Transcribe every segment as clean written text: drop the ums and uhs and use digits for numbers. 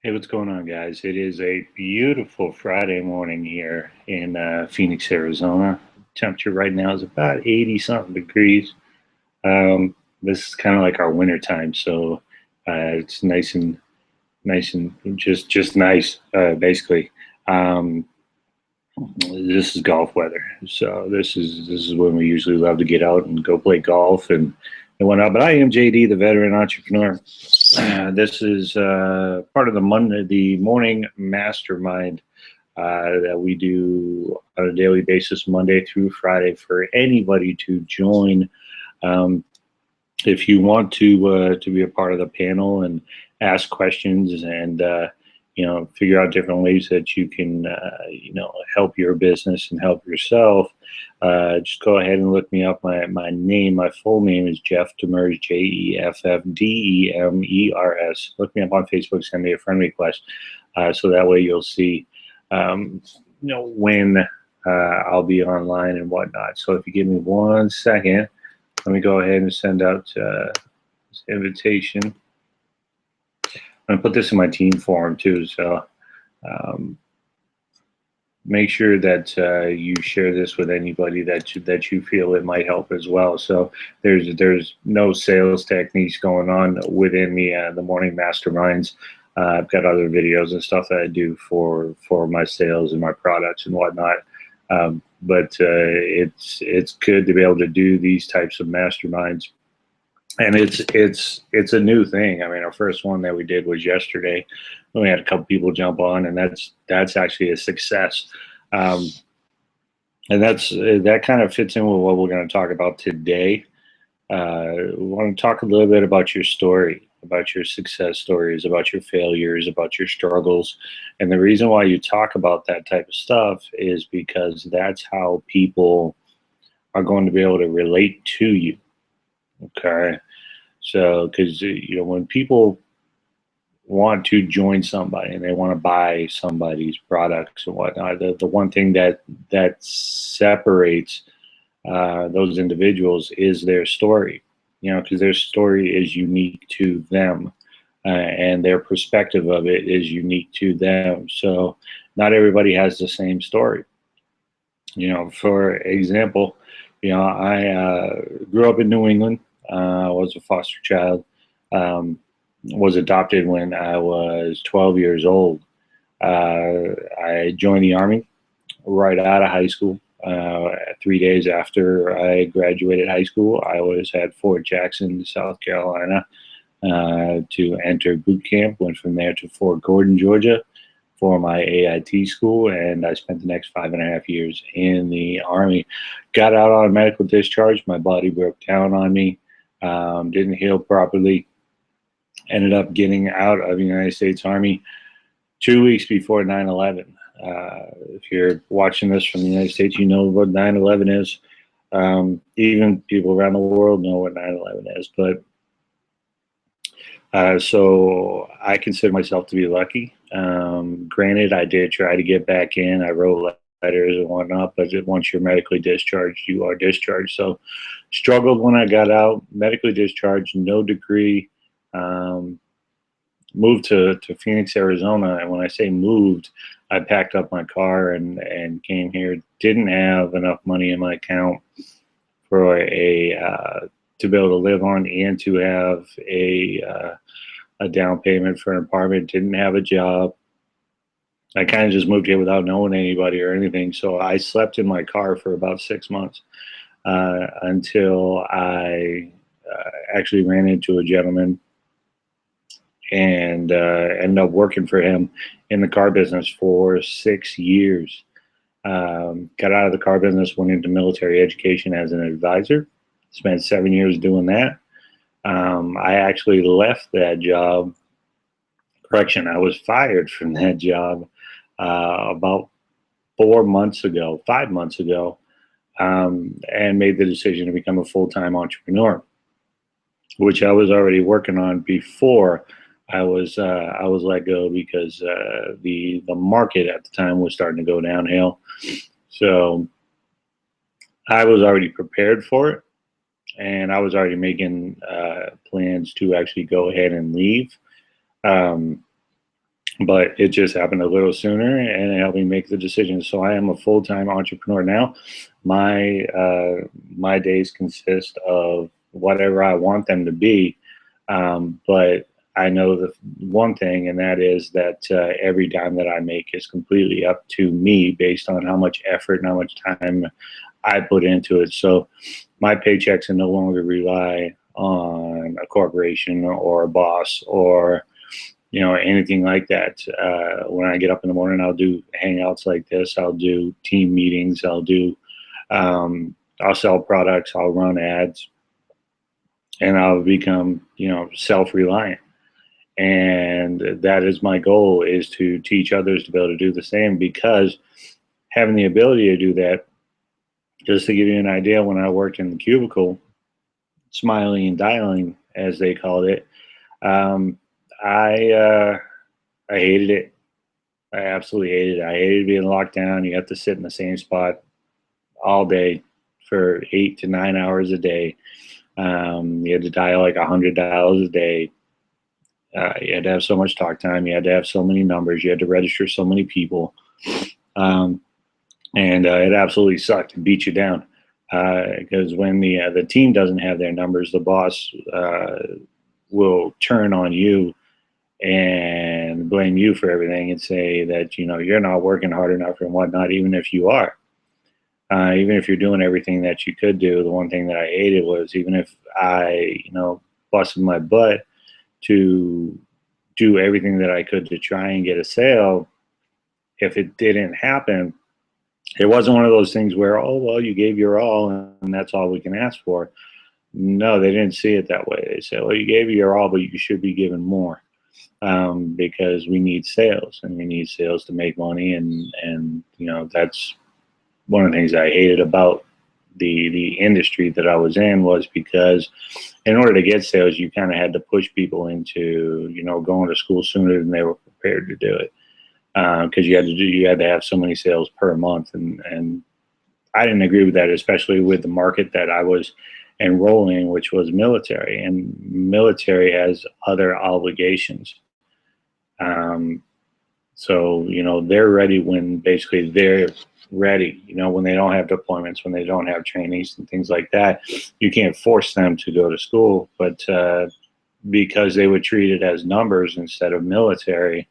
Hey, what's going on, guys? It is a beautiful Friday morning here in Phoenix, Arizona. Temperature right now is about 80 something degrees. This is kind of like our winter time, so it's nice and just nice, basically. Um, this is golf weather, so this is when we usually love to get out and go play golf and whatnot. But I am JD, the veteran entrepreneur. This is part of the morning mastermind that we do on a daily basis, Monday through Friday, for anybody to join. Um, if you want to be a part of the panel and ask questions and figure out different ways that you can help your business and help yourself, just go ahead and look me up. My full name is Jeff Demers, Jeffdemers. Look me up on Facebook, send me a friend request, so that way you'll see when I'll be online and whatnot. So if you give me 1 second, let me go ahead and send out this invitation. I'm gonna put this in my team forum too, so make sure that you share this with anybody that you feel it might help as well. So there's no sales techniques going on within the morning masterminds. I've got other videos and stuff that I do for my sales and my products and whatnot. But it's good to be able to do these types of masterminds, and it's a new thing. I mean, our first one that we did was yesterday. We had a couple people jump on, and that's actually a success. Um, and that kind of fits in with what we're going to talk about today. We want to talk a little bit about your story, about your success stories, about your failures, about your struggles. And the reason why you talk about that type of stuff is because that's how people are going to be able to relate to you. Okay. So, because, when people want to join somebody and they want to buy somebody's products and whatnot, the one thing that separates those individuals is their story, because their story is unique to them, and their perspective of it is unique to them. So not everybody has the same story. For example, I grew up in New England. Was a foster child. Was adopted when I was 12 years old. I joined the Army right out of high school. 3 days after I graduated high school, I was at Fort Jackson, South Carolina, to enter boot camp. Went from there to Fort Gordon, Georgia, for my AIT school, and I spent the next 5.5 years in the Army. Got out on a medical discharge. My body broke down on me. Didn't heal properly. Ended up getting out of the United States Army 2 weeks before 9/11. If you're watching this from the United States, you know what 9/11 is. Even people around the world know what 9/11 is. But so I consider myself to be lucky. Granted, I did try to get back in. I wrote letters and whatnot, but once you're medically discharged, you are discharged. So struggled when I got out, medically discharged, no degree. Moved to Phoenix, Arizona. And when I say moved, I packed up my car and came here. Didn't have enough money in my account for to be able to live on and to have a down payment for an apartment. Didn't have a job. I kind of just moved here without knowing anybody or anything. So I slept in my car for about 6 months until I actually ran into a gentleman and ended up working for him in the car business for 6 years. Got out of the car business, went into military education as an advisor, spent 7 years doing that. I actually left that job. Correction, I was fired from that job about 5 months ago, and made the decision to become a full-time entrepreneur, which I was already working on before I was let go, because the market at the time was starting to go downhill. So I was already prepared for it, and I was already making plans to actually go ahead and leave. but it just happened a little sooner, and it helped me make the decision. So I am a full-time entrepreneur now. My days consist of whatever I want them to be, but I know the one thing, and that is that every dime that I make is completely up to me based on how much effort and how much time I put into it. So my paychecks can no longer rely on a corporation or a boss or anything like that. When I get up in the morning, I'll do hangouts like this. I'll do team meetings. I'll sell products. I'll run ads, and I'll become self-reliant. And that is my goal, is to teach others to be able to do the same, because having the ability to do that, just to give you an idea, when I worked in the cubicle, smiling and dialing, as they called it, um, I hated it. I absolutely hated it. I hated being locked down. You have to sit in the same spot all day for 8 to 9 hours a day. You had to dial like $100 a day. You had to have so much talk time. You had to have so many numbers. You had to register so many people. Um, and it absolutely sucked. It beat you down. Because when the team doesn't have their numbers, the boss will turn on you and blame you for everything and say that you're not working hard enough and whatnot. Even if you are, even if you're doing everything that you could do, the one thing that I hated was, even if I busted my butt to do everything that I could to try and get a sale, if it didn't happen, it wasn't one of those things where, oh well, you gave your all and that's all we can ask for. No, they didn't see it that way. They said, well, you gave your all, but you should be given more. Because we need sales, and we need sales to make money, and that's one of the things I hated about the industry that I was in, was because in order to get sales, you kind of had to push people into going to school sooner than they were prepared to do it, because you had to have so many sales per month, and I didn't agree with that, especially with the market that I was enrolling, which was military, and military has other obligations. Um, so, they're ready when basically they're ready, when they don't have deployments, when they don't have trainees and things like that. You can't force them to go to school, but because they would treat it as numbers instead of military,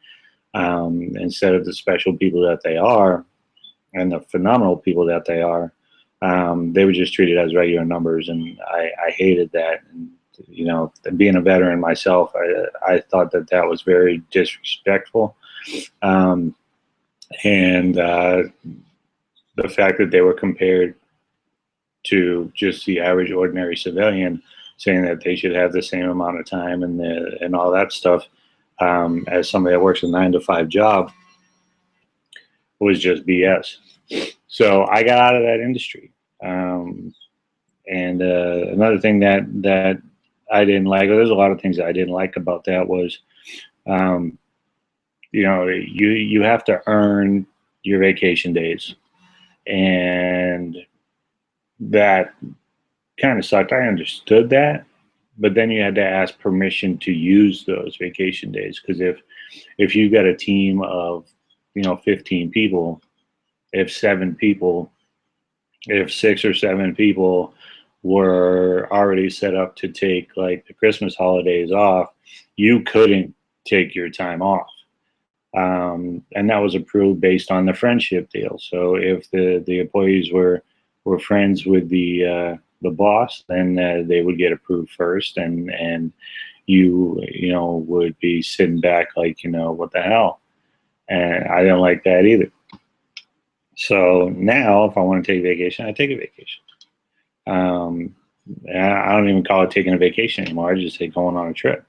instead of the special people that they are and the phenomenal people that they are, they would just treat it as regular numbers. And I hated that. And being a veteran myself, I thought that was very disrespectful. Um, and the fact that they were compared to just the average ordinary civilian, saying that they should have the same amount of time and all that stuff, as somebody that works a 9-to-5 job, was just BS. So I got out of that industry. And another thing that I didn't like, there's a lot of things that I didn't like about that, was, you have to earn your vacation days, and that kind of sucked. I understood that, but then you had to ask permission to use those vacation days, because if you got a team of 15 people, if 6 or 7 people were already set up to take like the Christmas holidays off, you couldn't take your time off. And that was approved based on the friendship deal. So if the employees were friends with the boss, then they would get approved first, and you would be sitting back like, what the hell? And I didn't like that either. So now, if I want to take a vacation, I take a vacation. I don't even call it taking a vacation anymore. I just say going on a trip,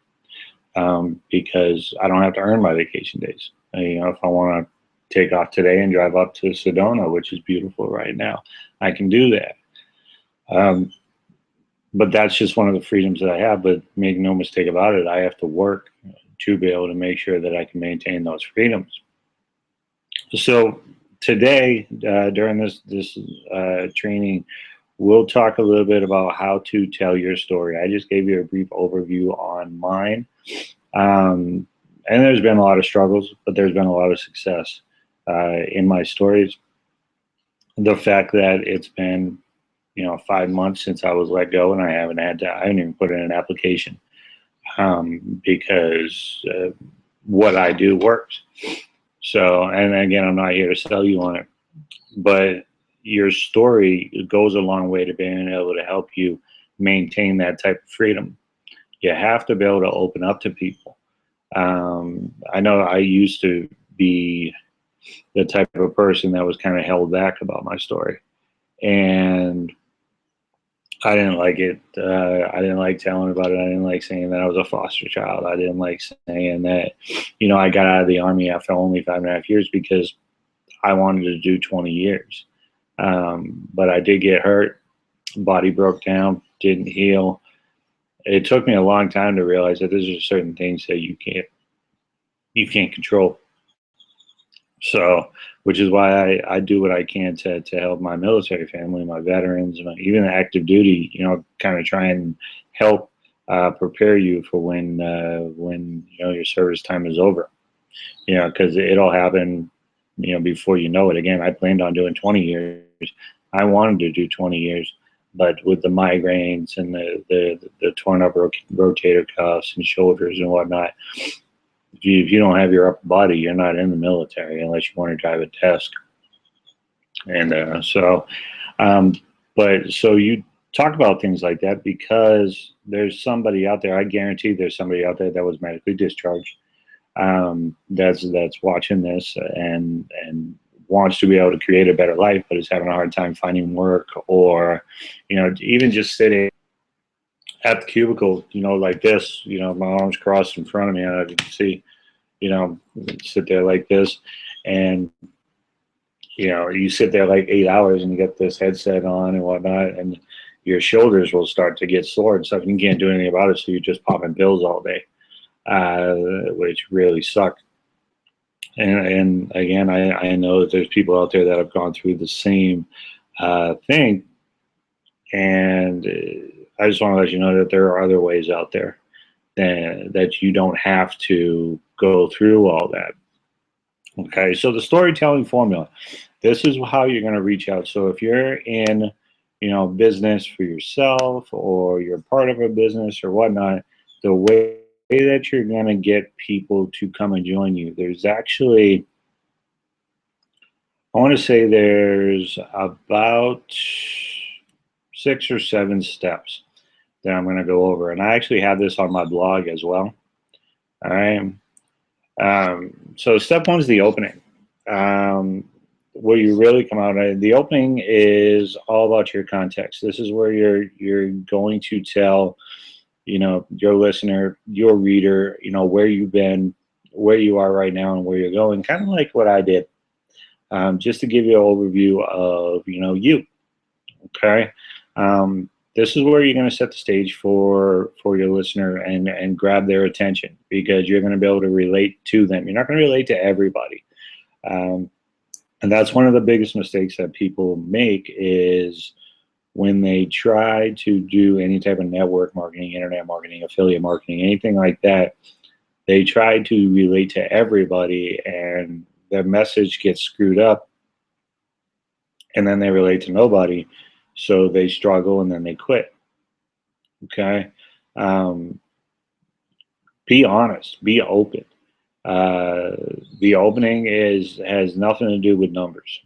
because I don't have to earn my vacation days. If I want to take off today and drive up to Sedona, which is beautiful right now, I can do that. But that's just one of the freedoms that I have. But make no mistake about it, I have to work to be able to make sure that I can maintain those freedoms. So today, during this training, we'll talk a little bit about how to tell your story. I just gave you a brief overview on mine. And there's been a lot of struggles, but there's been a lot of success in my stories. The fact that it's been, 5 months since I was let go, and I haven't even put in an application, because what I do works. So, and again, I'm not here to sell you on it, but your story goes a long way to being able to help you maintain that type of freedom. You have to be able to open up to people. I know I used to be the type of person that was kind of held back about my story, and I didn't like it. I didn't like telling about it. I didn't like saying that I was a foster child. I didn't like saying that, I got out of the Army after only 5.5 years because I wanted to do 20 years. But I did get hurt. Body broke down, didn't heal. It took me a long time to realize that there's just certain things that you can't control. So, which is why I do what I can to help my military family, my veterans, even the active duty, kind of try and help prepare you for when your service time is over, because it'll happen, before you know it. Again, I planned on doing 20 years. I wanted to do 20 years, but with the migraines and the torn up rotator cuffs and shoulders and whatnot, if you don't have your upper body, you're not in the military unless you want to drive a desk. And but so you talk about things like that because there's somebody out there. I guarantee there's somebody out there that was medically discharged, that's watching this and wants to be able to create a better life, but is having a hard time finding work, or even just sitting at the cubicle, like this, my arms crossed in front of me, and I can see, sit there like this, and you sit there like 8 hours and you get this headset on and whatnot, and your shoulders will start to get sore and stuff. You can't do anything about it, so you're just popping pills all day, which really suck. And again, I know that there's people out there that have gone through the same thing, and I just want to let you know that there are other ways out there that you don't have to go through all that. Okay, so the storytelling formula. This is how you're going to reach out. So if you're in, business for yourself, or you're part of a business or whatnot, the way that you're going to get people to come and join you, there's actually, I want to say there's about 6 or 7 steps that I'm going to go over. And I actually have this on my blog as well. All right. So step 1 is the opening. Where you really come out. The opening is all about your context. This is where you're going to tell, your listener, your reader, where you've been, where you are right now, and where you're going. Kind of like what I did, just to give you an overview of, you. Okay. This is where you're going to set the stage for your listener and grab their attention, because you're going to be able to relate to them. You're not going to relate to everybody. And that's one of the biggest mistakes that people make, is when they try to do any type of network marketing, internet marketing, affiliate marketing, anything like that, they try to relate to everybody, and their message gets screwed up, and then they relate to nobody. So they struggle and then they quit. Okay. Be honest, be open. The opening has nothing to do with numbers.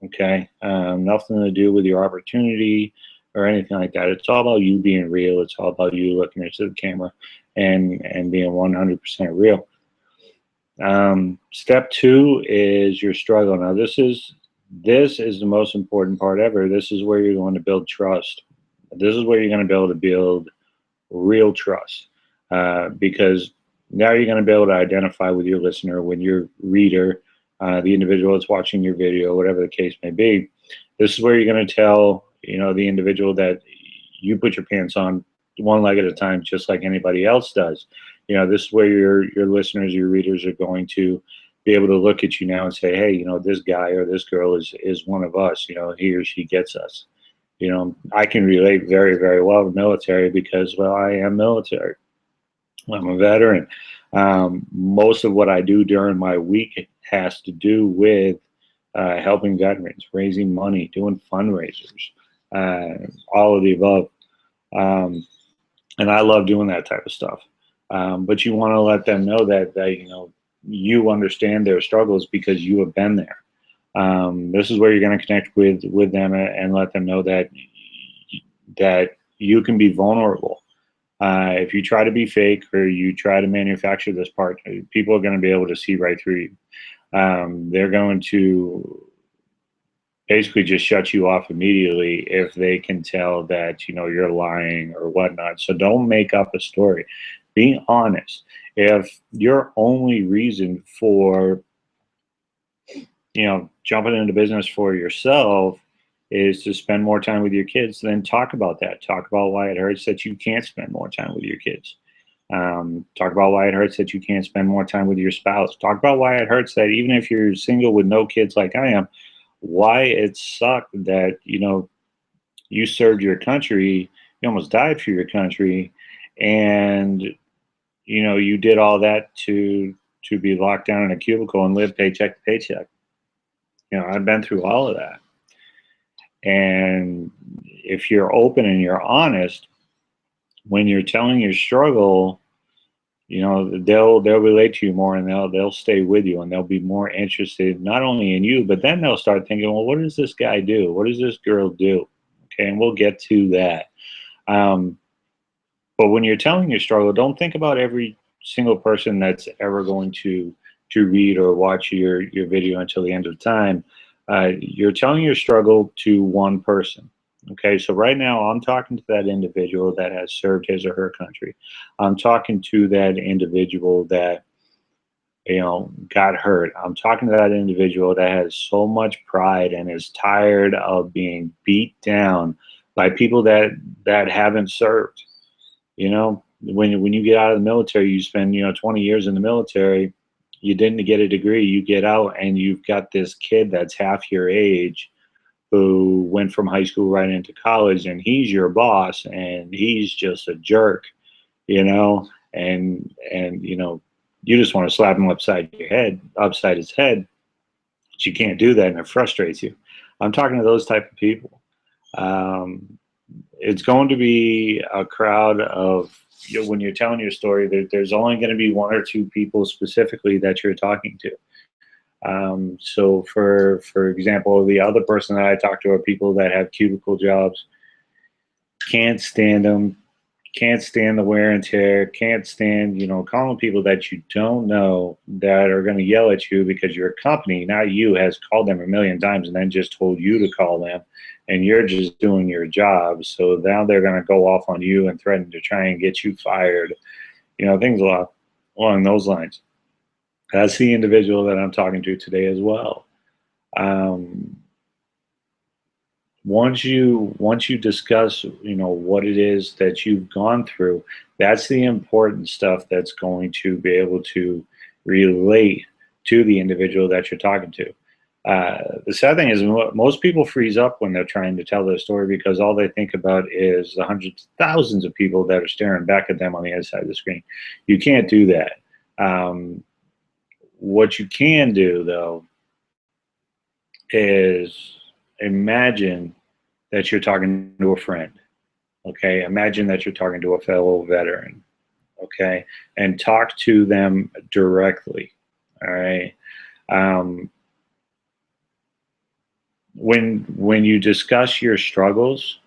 Okay. Nothing to do with your opportunity or anything like that. It's all about you being real. It's all about you looking into the camera and being 100% real. Step 2 is your struggle. Now this is the most important part ever. This is where you're going to build trust. This is where you're going to be able to build real trust, because now you're going to be able to identify with your listener, with your reader, the individual that's watching your video, whatever the case may be. This is where you're going to tell, the individual that you put your pants on one leg at a time, just like anybody else does. This is where your listeners, your readers are going to be able to look at you now and say, hey, this guy or this girl is one of us. He or she gets us. I can relate very, very well to military because, well, I am military. I'm a veteran. Most of what I do during my week has to do with helping veterans, raising money, doing fundraisers, all of the above. Um, and I love doing that type of stuff. But you want to let them know that you understand their struggles because you have been there. This is where you're going to connect with them and let them know that you can be vulnerable. If you try to be fake or you try to manufacture this part, people are going to be able to see right through you. They're going to basically just shut you off immediately if they can tell that you're lying or whatnot. So don't make up a story. Be honest. If your only reason for jumping into business for yourself is to spend more time with your kids, then talk about that. Talk about why it hurts that you can't spend more time with your kids. Talk about why it hurts that you can't spend more time with your spouse. Talk about why it hurts that even if you're single with no kids like I am, why it sucked that you served your country, you almost died for your country, and you did all that to be locked down in a cubicle and live paycheck to paycheck. I've been through all of that. And if you're open and you're honest, when you're telling your struggle, they'll relate to you more, and they'll stay with you, and they'll be more interested not only in you, but then they'll start thinking, well, what does this guy do? What does this girl do? Okay, and we'll get to that. But when you're telling your struggle, don't think about every single person that's ever going to read or watch your video until the end of time. You're telling your struggle to one person. Okay, so right now I'm talking to that individual that has served his or her country. I'm talking to that individual that got hurt. I'm talking to that individual that has so much pride and is tired of being beat down by people that haven't served. When you get out of the military, you spend 20 years in the military. You didn't get a degree. You get out and you've got this kid that's half your age who went from high school right into college, and he's your boss, and he's just a jerk, and you just want to slap him upside his head, but you can't do that, and it frustrates you. I'm talking to those type of people. It's going to be a crowd of, when you're telling your story, there's only going to be one or two people specifically that you're talking to. So for example, the other person that I talk to are people that have cubicle jobs, can't stand them, can't stand the wear and tear, can't stand, calling people that you don't know that are going to yell at you because your company, not you, has called them a million times and then just told you to call them, and you're just doing your job. So now they're going to go off on you and threaten to try and get you fired, things along those lines. That's the individual that I'm talking to today as well. Once you discuss, what it is that you've gone through, that's the important stuff that's going to be able to relate to the individual that you're talking to. The sad thing is most people freeze up when they're trying to tell their story because all they think about is the hundreds of thousands of people that are staring back at them on the other side of the screen. You can't do that. What you can do, though, is imagine that you're talking to a friend. Okay, imagine that you're talking to a fellow veteran. Okay, and talk to them directly. All right. When you discuss your struggles,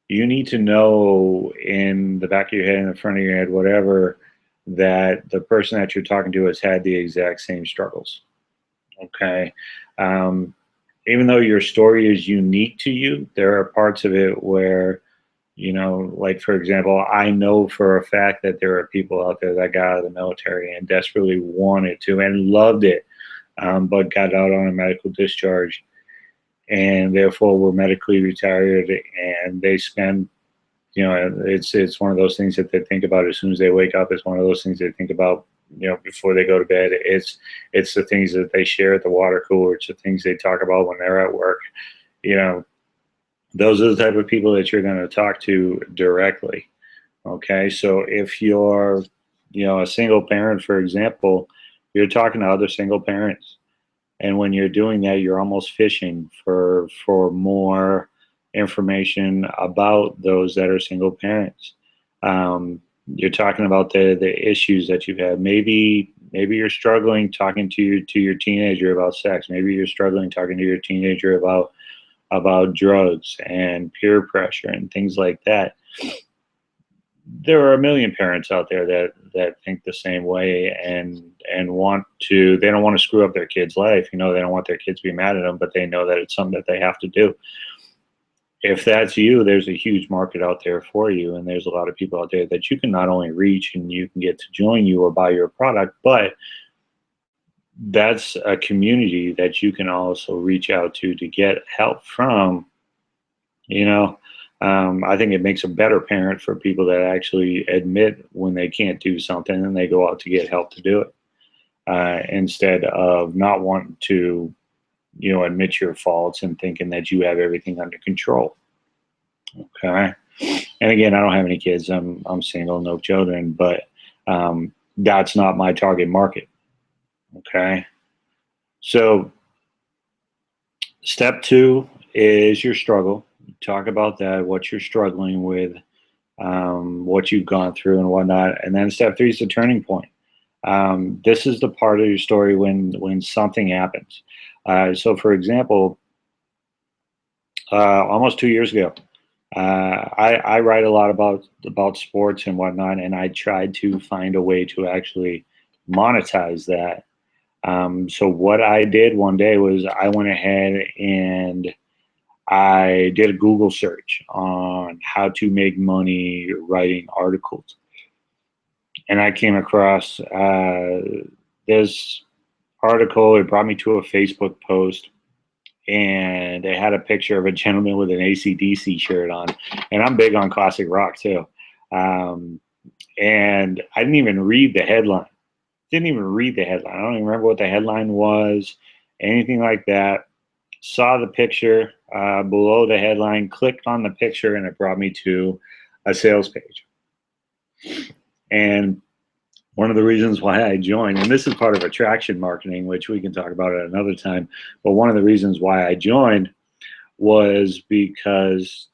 you need to know in the back of your head, in the front of your head, whatever, that the person that you're talking to has had the exact same struggles. Okay. Even though your story is unique to you, there are parts of it where, like, for example, I know for a fact that there are people out there that got out of the military and desperately wanted to and loved it, but got out on a medical discharge and therefore were medically retired, and they spend, it's one of those things that they think about as soon as they wake up. It's one of those things they think about, before they go to bed. It's the things that they share at the water cooler. It's the things they talk about when they're at work. Those are the type of people that you're going to talk to directly. Okay, so if you're a single parent, for example, you're talking to other single parents. And when you're doing that, you're almost fishing for more information about those that are single parents. You're talking about the issues that you've had. Maybe you're struggling talking to your teenager about sex. Maybe you're struggling talking to your teenager about drugs and peer pressure and things like that. There are a million parents out there that think the same way and want to. They don't want to screw up their kid's life. They don't want their kids to be mad at them, but they know that it's something that they have to do. If that's you, there's a huge market out there for you, and there's a lot of people out there that you can not only reach and you can get to join you or buy your product, but that's a community that you can also reach out to get help from. I think it makes a better parent for people that actually admit when they can't do something and they go out to get help to do it, instead of not wanting to, admit your faults and thinking that you have everything under control. Okay. And again, I don't have any kids. I'm single, no children, but that's not my target market. Okay. So step 2 is your struggle. Talk about that, what you're struggling with, what you've gone through and whatnot. And then step 3 is the turning point. This is the part of your story when something happens. So for example, almost 2 years ago, I write a lot about sports and whatnot, and I tried to find a way to actually monetize that. So what I did one day was I went ahead and I did a Google search on how to make money writing articles. And I came across this article. It brought me to a Facebook post, and they had a picture of a gentleman with an AC/DC shirt on. And I'm big on classic rock too. And I didn't even read the headline. I don't even remember what the headline was, anything like that. Saw the picture below the headline, clicked on the picture, and it brought me to a sales page. And one of the reasons why I joined, and this is part of attraction marketing, which we can talk about at another time, but one of the reasons why I joined was because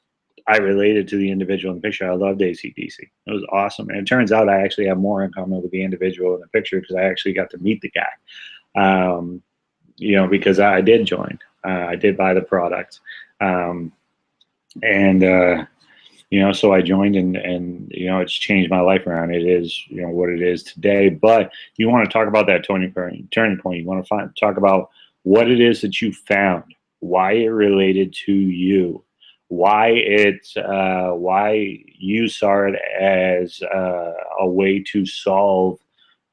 I related to the individual in the picture. I loved AC/DC. It was awesome. And it turns out I actually have more in common with the individual in the picture because I actually got to meet the guy, because I did join. I did buy the product. So I joined and it's changed my life around. It is, what it is today. But you want to talk about that turning point. You want to talk about what it is that you found, why it related to you, why you saw it as a way to solve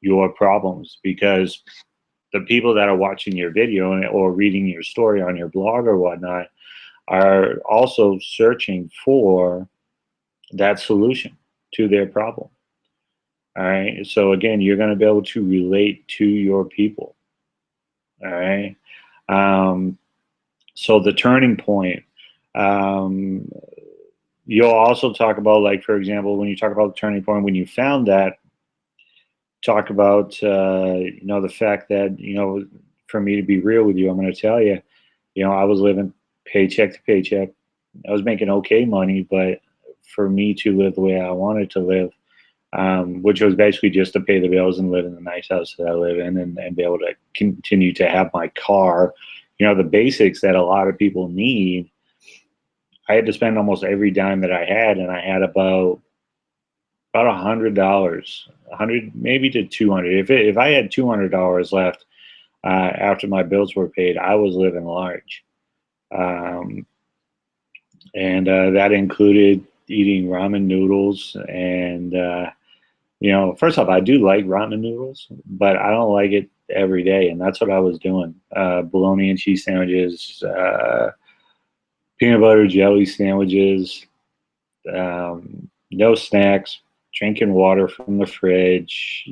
your problems. Because the people that are watching your video or reading your story on your blog or whatnot are also searching for that solution to their problem. All right. So again, you're going to be able to relate to your people. All right. So the turning point, you'll also talk about, like, for example, when you talk about the turning point, when you found that, talk about, the fact that, for me to be real with you, I'm going to tell you, I was living paycheck to paycheck. I was making okay money, but for me to live the way I wanted to live, which was basically just to pay the bills and live in the nice house that I live in and be able to continue to have my car, the basics that a lot of people need. I had to spend almost every dime that I had, and I had about $100, 100 maybe to 200. If I had $200 left after my bills were paid, I was living large. And that included eating ramen noodles. And, first off, I do like ramen noodles, but I don't like it every day. And that's what I was doing. Bologna and cheese sandwiches, peanut butter jelly sandwiches, no snacks, drinking water from the fridge,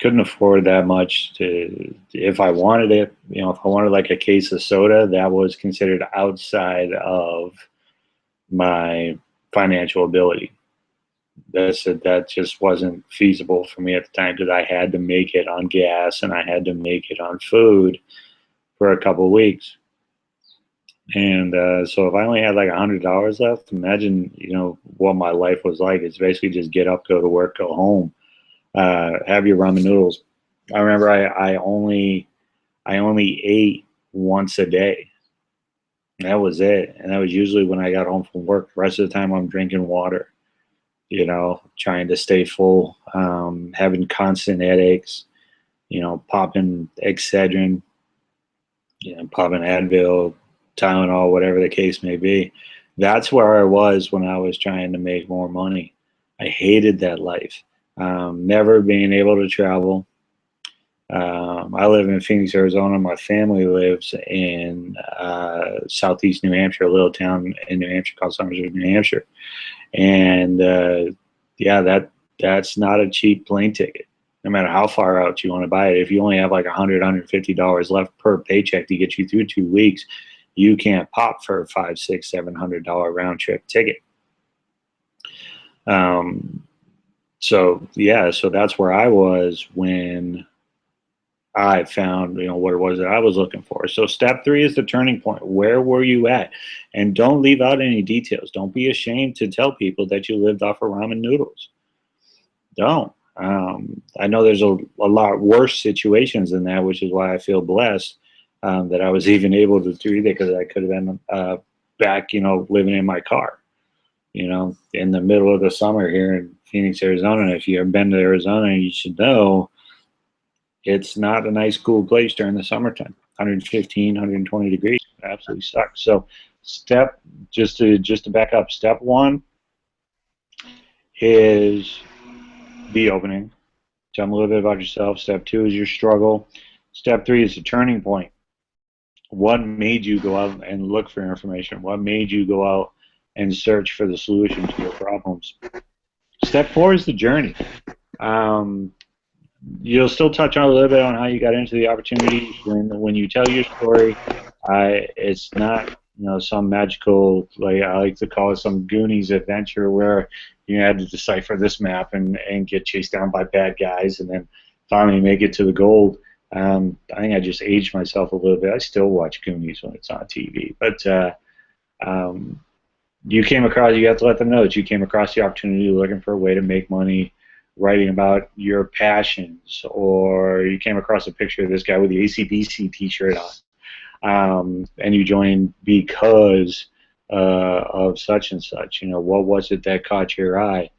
couldn't afford that much if I wanted it. If I wanted like a case of soda, that was considered outside of my financial ability. that just wasn't feasible for me at the time, because I had to make it on gas and I had to make it on food for a couple of weeks. And so if I only had like $100 left, imagine, what my life was like. It's basically just get up, go to work, go home, have your ramen noodles. I remember I only ate once a day. That was it. And that was usually when I got home from work. The rest of the time I'm drinking water, trying to stay full, having constant headaches, popping Excedrin, popping Advil, Tylenol, whatever the case may be. That's where I was when I was trying to make more money. I hated that life. Never being able to travel. I live in Phoenix, Arizona. My family lives in southeast New Hampshire, a little town in New Hampshire called Somersworth, New Hampshire. And yeah, that's not a cheap plane ticket, no matter how far out you want to buy it. If you only have like $100, $150 left per paycheck to get you through 2 weeks, you can't pop for a $500, $600, $700 round trip ticket. So that's where I was when I found, what it was that I was looking for. So step 3 is the turning point. Where were you at? And don't leave out any details. Don't be ashamed to tell people that you lived off of ramen noodles. Don't. I know there's a lot worse situations than that, which is why I feel blessed that I was even able to do that, because I could have been back, living in my car, in the middle of the summer here in Phoenix, Arizona. And if you've ever been to Arizona, you should know it's not a nice, cool place during the summertime. 115, 120 degrees. It absolutely sucks. So just to back up, step 1 is be opening. Tell them a little bit about yourself. Step 2 is your struggle. Step 3 is the turning point. What made you go out and look for information? What made you go out and search for the solution to your problems? Step 4 is the journey. You'll still touch on a little bit on how you got into the opportunity. When you tell your story, it's not some magical, like I like to call it, some Goonies adventure where you had to decipher this map and get chased down by bad guys and then finally make it to the gold. I think I just aged myself a little bit. I still watch Goonies when it's on TV, but you have to let them know that you came across the opportunity looking for a way to make money, writing about your passions, or you came across a picture of this guy with the AC/DC t-shirt on, and you joined because of such and such. What was it that caught your eye?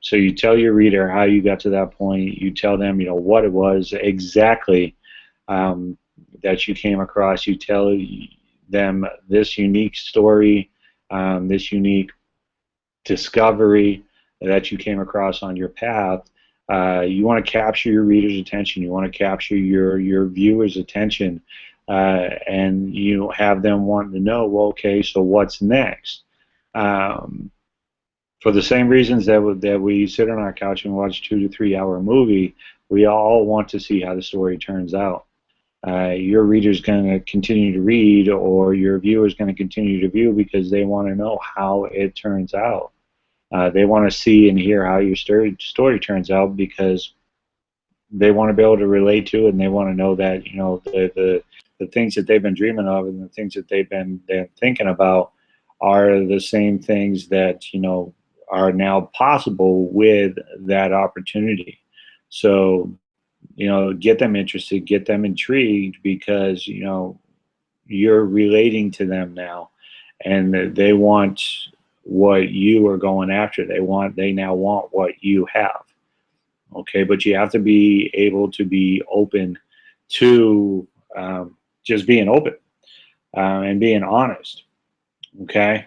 So you tell your reader how you got to that point. You tell them, what it was exactly that you came across. You tell them this unique story, this unique discovery that you came across on your path. You want to capture your reader's attention. You want to capture your viewer's attention, and you have them wanting to know, well, okay, so what's next? For the same reasons that we sit on our couch and watch 2 to 3 hour movie, we all want to see how the story turns out. Your reader's going to continue to read, or your viewer's going to continue to view because they want to know how it turns out. They want to see and hear how your story turns out because they want to be able to relate to it, and they want to know that the things that they've been dreaming of and the things that they've been thinking about are the same things that are now possible with that opportunity. So get them interested, get them intrigued, because you're relating to them now, and they want what you are going after. They now want what you have. Okay, but you have to be able to be open to just being open and being honest. Okay,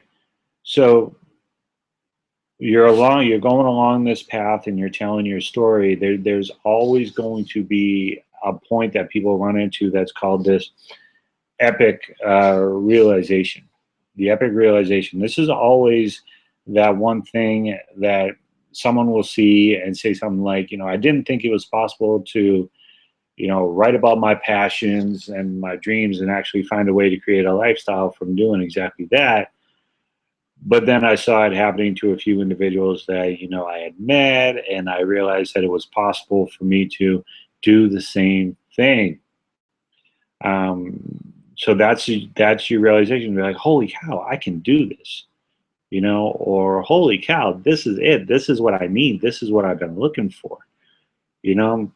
so you're going along this path and you're telling your story. There's always going to be a point that people run into that's called this epic realization. The epic realization. This is always that one thing that someone will see and say something like, I didn't think it was possible to, write about my passions and my dreams and actually find a way to create a lifestyle from doing exactly that. But then I saw it happening to a few individuals that, I had met, and I realized that it was possible for me to do the same thing. Um, so that's your realization. You're like, holy cow, I can do this, or holy cow, this is it. This is what I need. This is what I've been looking for. You know,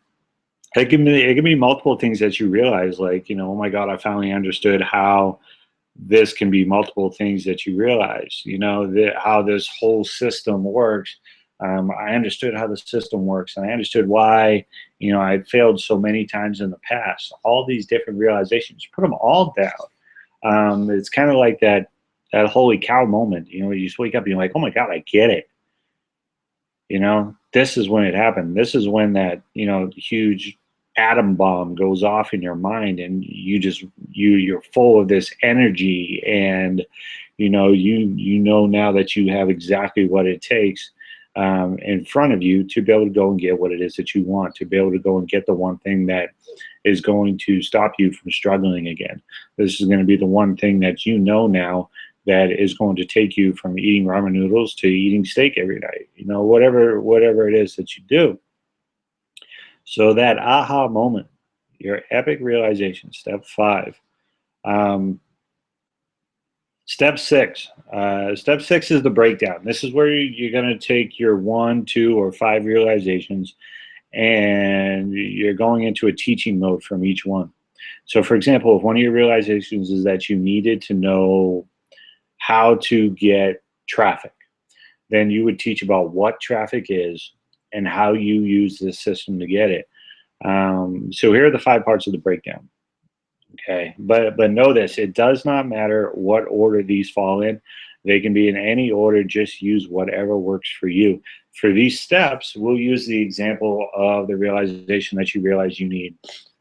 it can be multiple things that you realize, like, oh my God, I finally understood how this can be multiple things that you realize, how this whole system works. I understood how the system works, and I understood why, I failed so many times in the past. All these different realizations, put them all down. It's kind of like that holy cow moment. You just wake up and you're like, oh my God, I get it. This is when it happened. This is when that, huge atom bomb goes off in your mind, and you're full of this energy, and you know now that you have exactly what it takes in front of you to be able to go and get what it is that you want, to be able to go and get the one thing that is going to stop you from struggling again. This is going to be the one thing that now that is going to take you from eating ramen noodles to eating steak every night. Whatever it is that you do. So that aha moment, your epic realization, step 5. Um, step 6. Step 6 is the breakdown. This is where you're going to take your 1, 2, or 5 realizations, and you're going into a teaching mode from each one. So, for example, if one of your realizations is that you needed to know how to get traffic, then you would teach about what traffic is and how you use this system to get it. So here are the 5 parts of the breakdown. Okay, but know this: it does not matter what order these fall in. They can be in any order. Just use whatever works for you. For these steps, we'll use the example of the realization that you realize you need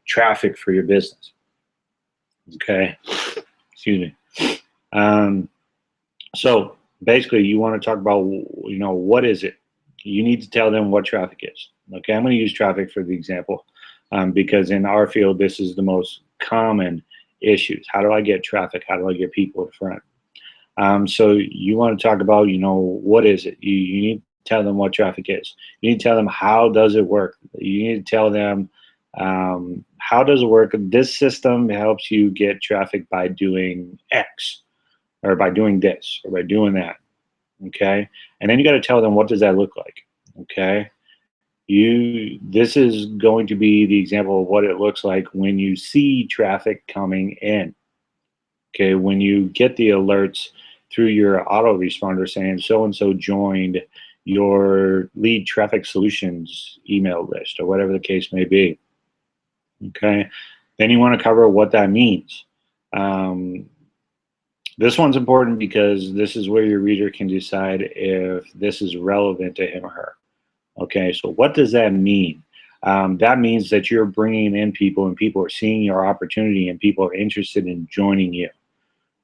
traffic for your business. Okay, excuse me. So basically, you want to talk about, what is it? You need to tell them what traffic is. Okay, I'm going to use traffic for the example because in our field, this is the most common issues. How do I get traffic? How do I get people in front? So you want to talk about, what is it? You need to tell them what traffic is. You need to tell them how does it work. You need to tell them how does it work. This system helps you get traffic by doing X, or by doing this, or by doing that. Okay, and then you got to tell them, what does that look like? Okay, this is going to be the example of what it looks like when you see traffic coming in. Okay, when you get the alerts through your autoresponder saying so and so joined your lead traffic solutions email list, or whatever the case may be. Okay, then you want to cover what that means. This one's important because this is where your reader can decide if this is relevant to him or her. Okay, so what does that mean? That means that you're bringing in people, and people are seeing your opportunity, and people are interested in joining you.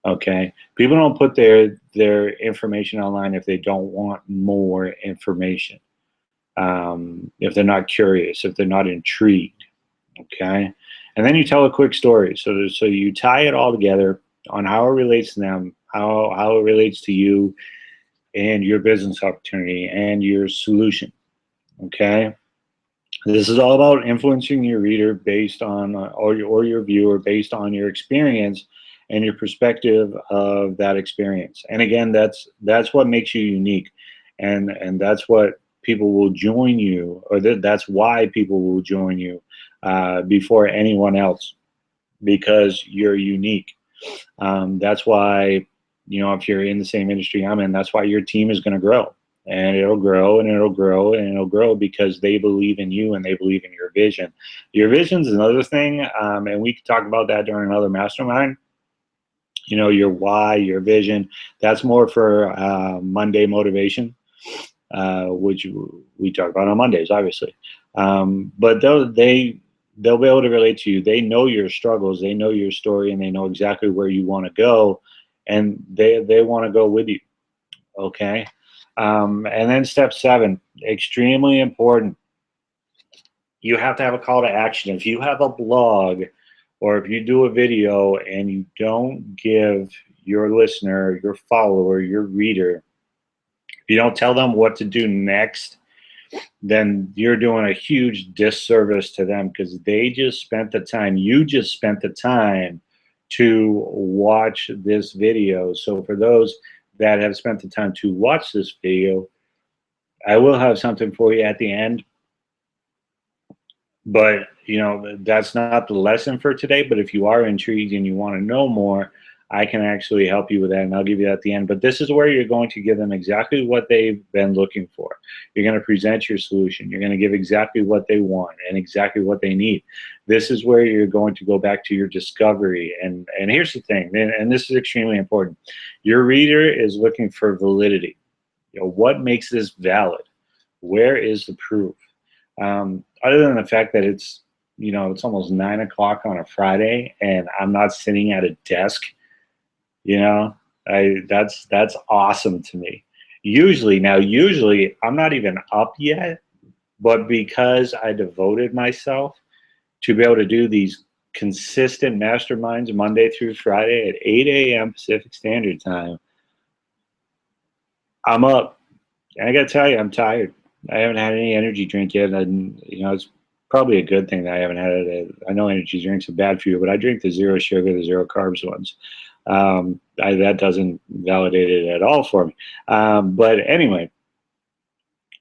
Okay, people don't put their information online if they don't want more information, if they're not curious, if they're not intrigued. Okay, and then you tell a quick story. So you tie it all together on how it relates to them, how it relates to you and your business opportunity and your solution. Okay, this is all about influencing your reader based on, or your viewer based on your experience and your perspective of that experience. And again, that's what makes you unique, and that's what people will join you, or that's why people will join you before anyone else, because you're unique. That's why, if you're in the same industry I'm in, that's why your team is going to grow, and it'll grow, and it'll grow, and it'll grow, because they believe in you and they believe in your vision. Your vision is another thing, and we could talk about that during another mastermind. Your why, your vision, that's more for Monday motivation, which we talk about on Mondays, obviously. But they'll be able to relate to you. They know your struggles, they know your story, and they know exactly where you want to go, and they want to go with you. Okay. And then step 7, extremely important. You have to have a call to action. If you have a blog, or if you do a video and you don't give your listener, your follower, your reader, if you don't tell them what to do next, then you're doing a huge disservice to them, because they just spent the time, you just spent the time to watch this video. So for those that have spent the time to watch this video, I will have something for you at the end. But that's not the lesson for today. But if you are intrigued and you want to know more, I can actually help you with that, and I'll give you that at the end. But this is where you're going to give them exactly what they've been looking for. You're going to present your solution. You're going to give exactly what they want and exactly what they need. This is where you're going to go back to your discovery. And here's the thing, and this is extremely important. Your reader is looking for validity. What makes this valid? Where is the proof? Other than the fact that it's almost 9 o'clock on a Friday and I'm not sitting at a desk, that's awesome to me. Usually I'm not even up yet, but because I devoted myself to be able to do these consistent masterminds Monday through Friday at 8 a.m. Pacific Standard Time, I'm up. And I got to tell you, I'm tired. I haven't had any energy drink yet, and it's probably a good thing that I haven't had it. I know energy drinks are bad for you, but I drink the zero sugar, the zero carbs ones. That doesn't validate it at all for me. But anyway,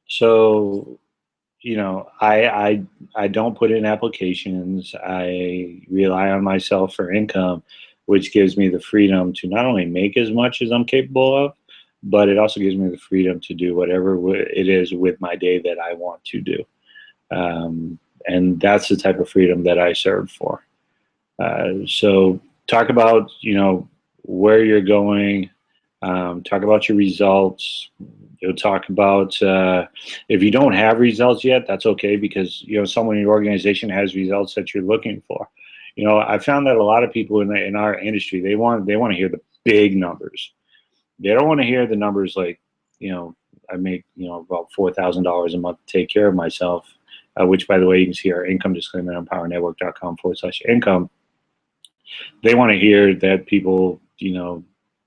so I don't put in applications. I rely on myself for income, which gives me the freedom to not only make as much as I'm capable of, but it also gives me the freedom to do whatever it is with my day that I want to do. And that's the type of freedom that I serve for. So talk about, where you're going, talk about your results. You'll talk about, if you don't have results yet, that's okay, because, someone in your organization has results that you're looking for. I found that a lot of people in our industry, they want to hear the big numbers. They don't want to hear the numbers like, I make, about $4,000 a month to take care of myself, which, by the way, you can see our income disclaimer on powernetwork.com/income. They want to hear that people,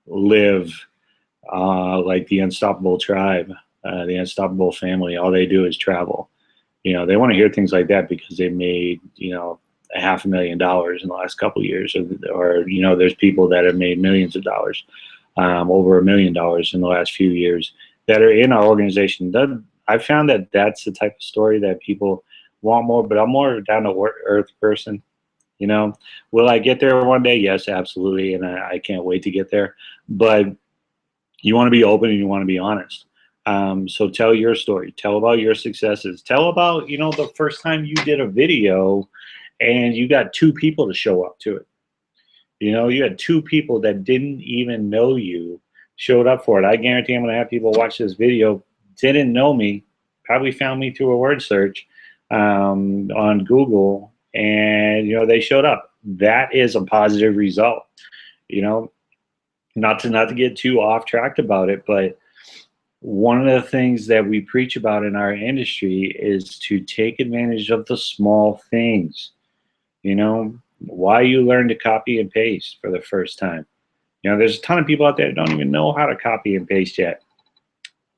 live like the unstoppable tribe, the unstoppable family. All they do is travel. They want to hear things like that because they made, $500,000 in the last couple of years, or there's people that have made millions of dollars. Over $1 million in the last few years that are in our organization. I found that that's the type of story that people want more, but I'm more down to earth person. Will I get there one day? Yes, absolutely. And I can't wait to get there, but you want to be open and you want to be honest. So tell your story, tell about your successes, tell about, the first time you did a video and you got 2 people to show up to it. You had 2 people that didn't even know you showed up for it. I guarantee I'm going to have people watch this video, didn't know me, probably found me through a word search on Google, and, they showed up. That is a positive result. Not to get too off track about it, but one of the things that we preach about in our industry is to take advantage of the small things. Why you learn to copy and paste for the first time. There's a ton of people out there that don't even know how to copy and paste yet.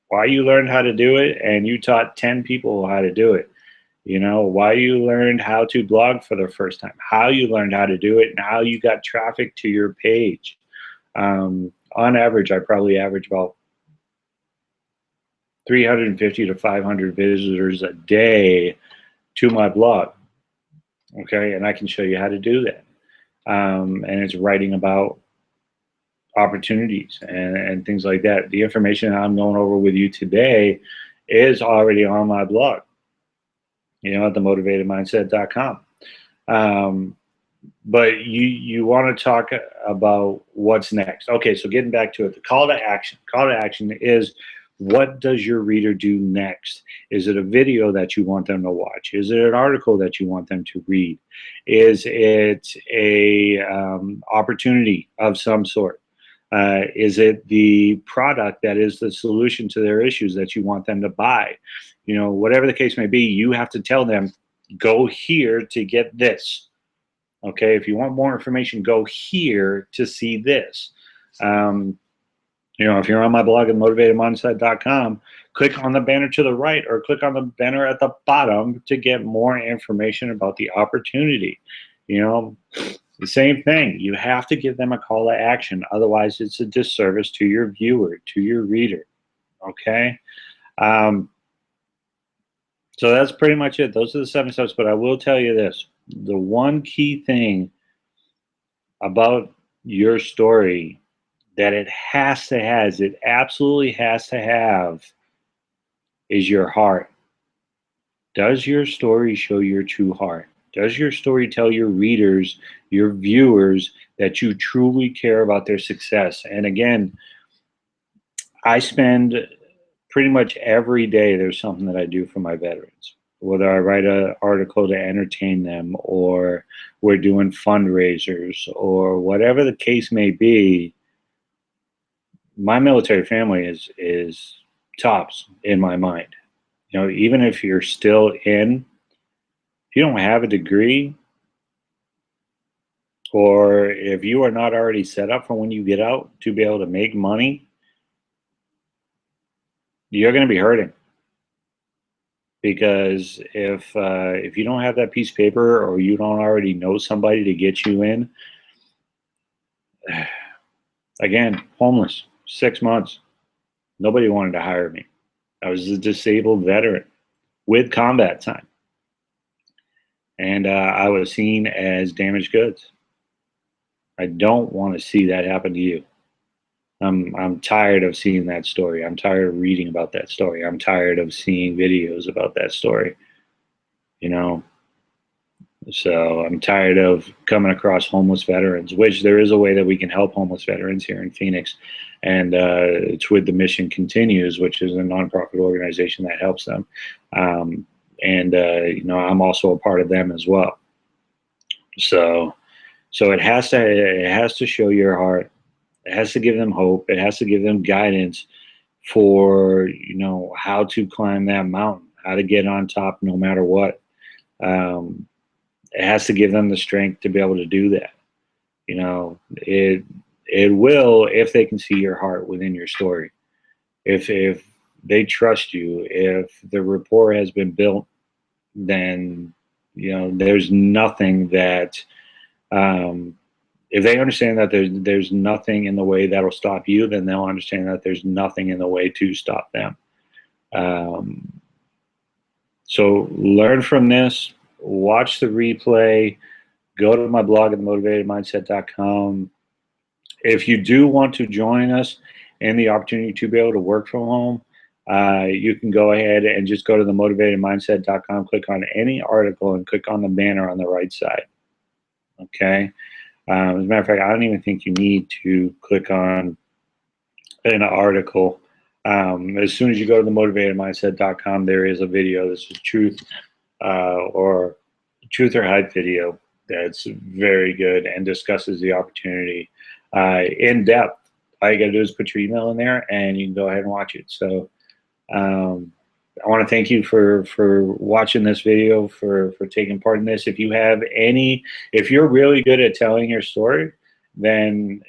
Why you learned how to do it and you taught 10 people how to do it. Why you learned how to blog for the first time, how you learned how to do it, and how you got traffic to your page. On average, I probably average about 350 to 500 visitors a day to my blog. Okay, and I can show you how to do that. And it's writing about opportunities and things like that. The information I'm going over with you today is already on my blog, at themotivatedmindset.com. But you want to talk about what's next. Okay, so getting back to it, the call to action. Call to action is, what does your reader do next? Is it a video that you want them to watch? Is it an article that you want them to read? Is it a opportunity of some sort? Is it the product that is the solution to their issues that you want them to buy? Whatever the case may be, you have to tell them, go here to get this. Okay, if you want more information, go here to see this. If you're on my blog at motivatedmindset.com, click on the banner to the right or click on the banner at the bottom to get more information about the opportunity. The same thing. You have to give them a call to action. Otherwise, it's a disservice to your viewer, to your reader. Okay? So that's pretty much it. Those are the 7 steps. But I will tell you this. The one key thing about your story that it absolutely has to have is your heart. Does your story show your true heart? Does your story tell your readers, your viewers, that you truly care about their success? And again, I spend pretty much every day, there's something that I do for my veterans. Whether I write an article to entertain them, or we're doing fundraisers, or whatever the case may be, my military family is tops in my mind. Even if you're still if you don't have a degree, or if you are not already set up for when you get out to be able to make money, you're going to be hurting. Because if you don't have that piece of paper, or you don't already know somebody to get you in, again, homeless, 6 months, nobody wanted to hire me. I was a disabled veteran with combat time. And I was seen as damaged goods. I don't want to see that happen to you. I'm tired of seeing that story. I'm tired of reading about that story. I'm tired of seeing videos about that story. So I'm tired of coming across homeless veterans, which there is a way that we can help homeless veterans here in Phoenix. And it's with the Mission Continues, which is a nonprofit organization that helps them. I'm also a part of them as well. So it has to show your heart. It has to give them hope. It has to give them guidance for, how to climb that mountain, how to get on top no matter what. It has to give them the strength to be able to do that. It will, if they can see your heart within your story. If they trust you, if the rapport has been built, then, there's nothing that, if they understand that there's nothing in the way that'll stop you, then they'll understand that there's nothing in the way to stop them. So learn from this, watch the replay, go to my blog at motivatedmindset.com. If you do want to join us and the opportunity to be able to work from home, you can go ahead and just go to the motivatedmindset.com, click on any article, and click on the banner on the right side. Okay? As a matter of fact, I don't even think you need to click on an article. As soon as you go to the motivatedmindset.com, there is a video. This is truth or hype video that's very good and discusses the opportunity in depth. All you got to do is put your email in there, and you can go ahead and watch it. So I want to thank you for watching this video, for taking part in this. If you're really good at telling your story, then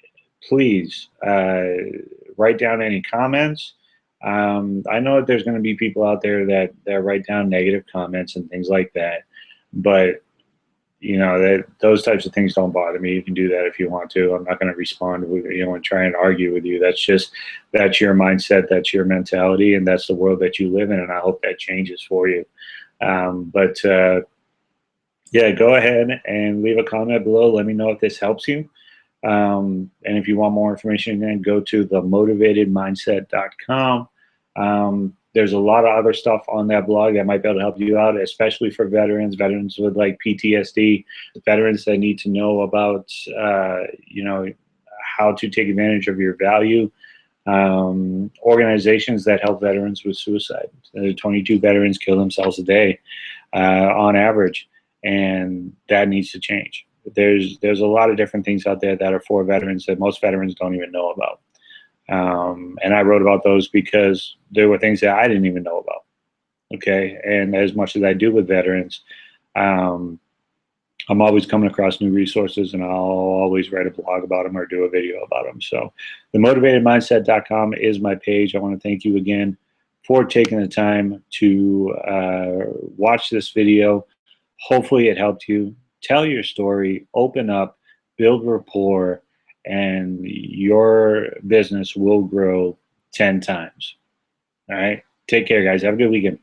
please write down any comments. I know that there's going to be people out there that write down negative comments and things like that, but those types of things don't bother me. You can do that if you want to. I'm not going to respond with, and try and argue with you. That's your mindset, that's your mentality, and that's the world that you live in. And I hope that changes for you. Yeah, go ahead and leave a comment below. Let me know if this helps you. And if you want more information, then go to themotivatedmindset.com. There's a lot of other stuff on that blog that might be able to help you out, especially for veterans with like PTSD, veterans that need to know about, how to take advantage of your value, organizations that help veterans with suicide. 22 veterans kill themselves a day on average, and that needs to change. There's a lot of different things out there that are for veterans that most veterans don't even know about. And I wrote about those because there were things that I didn't even know about. Okay. And as much as I do with veterans, I'm always coming across new resources, and I'll always write a blog about them or do a video about them. So themotivatedmindset.com is my page. I want to thank you again for taking the time to watch this video. Hopefully it helped you. Tell your story, open up, build rapport, and your business will grow 10 times. All right. Take care, guys. Have a good weekend.